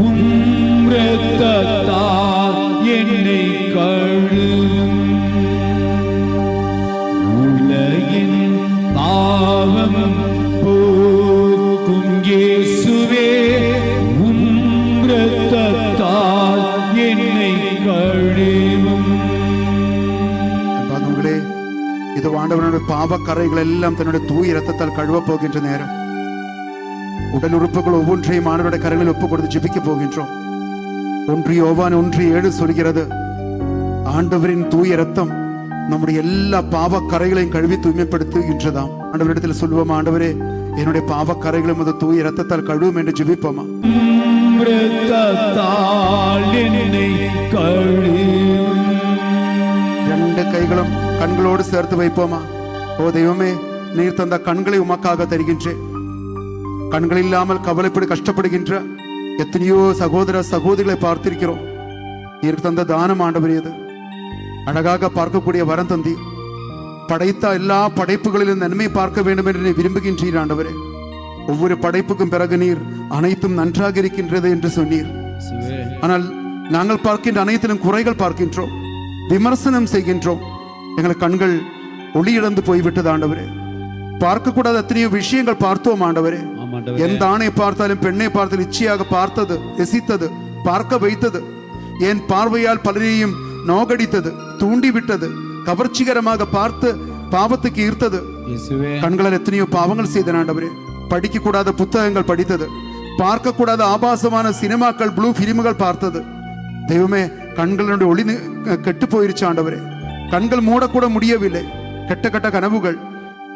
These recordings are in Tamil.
உம் இரத்தத்தால் என்னை கழுவும். உலகின் பாவம் போக்கும் இயேசுவே, உம் இரத்தத்தால் என்னை கழுவும். இது ஆண்டவனுடைய பாவக்கரைகள் எல்லாம் தன்னுடைய தூய இரத்தத்தால் கழுவ போகின்ற நேரம். உடல் உறுப்புகள் ஒவ்வொன்றையும் ஆண்டவருடைய கரங்களில் ஒப்பு கொடுத்து ஜெபிக்க போகின்றோம். 1 யோவான் 1:7 சொல்கிறது, ஆண்டவரின் தூய இரத்தம் நம்முடைய எல்லா பாவக்கரைகளையும் கழுவி தூய்மைப்படுத்துகின்றதாம். ஆண்டவரிடத்தில் சொல்லுவோம், ஆண்டவரே என்னுடைய பாவக்கரைகளும் அது தூய இரத்தத்தால் கழுவும் என்று ஜெபிப்போமா? ரெண்டு கைகளும் கண்களோடு சேர்த்து வைப்போமா? ஓ தெய்வமே, நீர் தந்த கண்களை உமக்காக தருகின்றேன். கண்கள் இல்லாமல் கவலைப்படி கஷ்டப்படுகின்ற எத்தனையோ சகோதர சகோதரிகளை பார்த்திருக்கிறோம். நீர் தந்த தானம் ஆண்டவரே, இது அழகாக பார்க்கக்கூடிய வரம் தந்தி. படைத்த எல்லா படைப்புகளிலும் நன்மை பார்க்க வேண்டும் என்று நீ விரும்புகின்றீர் ஆண்டவரே. ஒவ்வொரு படைப்புக்கும் பிறகு நீர் அனைத்தும் நன்றாக இருக்கின்றது என்று சொன்னீர். ஆனால் நாங்கள் பார்க்கின்ற அனைத்திலும் குறைகள் பார்க்கின்றோம், விமர்சனம் செய்கின்றோம். எங்கள் கண்கள் ஒளி இழந்து போய்விட்டது ஆண்டவரே. பார்க்கக்கூடாத எத்தனையோ விஷயங்கள் பார்த்தோம் ஆண்டவரே. எந்த ஆணை பார்த்தாலும் பெண்ணை பார்த்தாலும் இச்சையாக பார்த்தது, ரசித்தது, பார்க்க வைத்தது. என் பார்வையால் பலரையும் நோகடித்தது, தூண்டிவிட்டது, கவர்ச்சிகரமாக பார்த்து பாவத்துக்கு ஈர்த்தது. கண்களால் எத்தனையோ பாவங்கள் செய்த ஆண்டவரே. படிக்க கூடாத புத்தகங்கள் படித்தது, பார்க்க கூடாத ஆபாசமான சினிமாக்கள், ப்ளூ பிலிம்கள் பார்த்தது. தெய்வமே, கண்களுடைய ஒளி கெட்டு போயிருச்சு ஆண்டவரே. கண்கள் மூடக்கூட முடியவில்லை. கெட்ட கெட்ட கனவுகள்,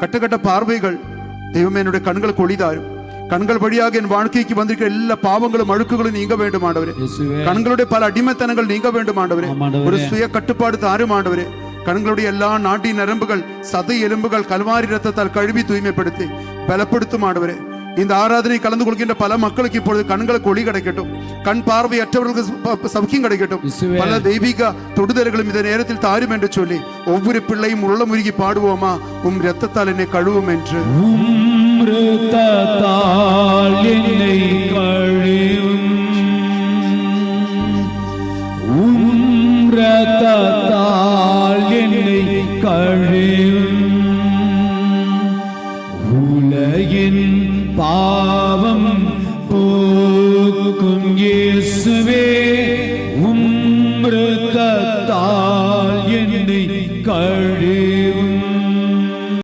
கெட்ட கெட்ட பார்வைகள். தெய்வமே, என்னுடைய கண்களுக்கு ஒளிதாரும். கண்கள் வழியாக என் வாழ்க்கைக்கு வந்திருக்கிற எல்லா பாவங்களும் அழுக்குகளும் நீங்க வேண்டும் ஆண்டவரே. கண்களுடைய பல அடிமைத்தனங்கள் நீங்க வேண்டும் ஆண்டவரே. ஒரு சுய கட்டுப்பாடு தாரும் ஆண்டவரே. கண்களுடைய எல்லா நாடி நரம்புகள், சதை எலும்புகள் கல்வாரி ரத்தத்தால் கழுவி தூய்மைப்படுத்தி பலப்படுத்தும் ஆண்டவரே. இந்த ஆராதனை கலந்து கொள்கின்ற பல மக்களுக்கு இப்பொழுது கண்களுக்கு ஒளி கிடைக்கட்டும். கண் பார்வையற்றவர்களுக்கு சௌக்கியம் கிடைக்கட்டும். பல தெய்வீக தொடுதல்களும் இந்த நேரத்தில் தாரும் என்று சொல்லி ஒவ்வொரு பிள்ளையும் உள்ள முருகி பாடுவோமா? உம் இரத்தத்தால் என்னை கழுவும் என்று. உலகின் பாவம் போக்கும் இயேசுவே,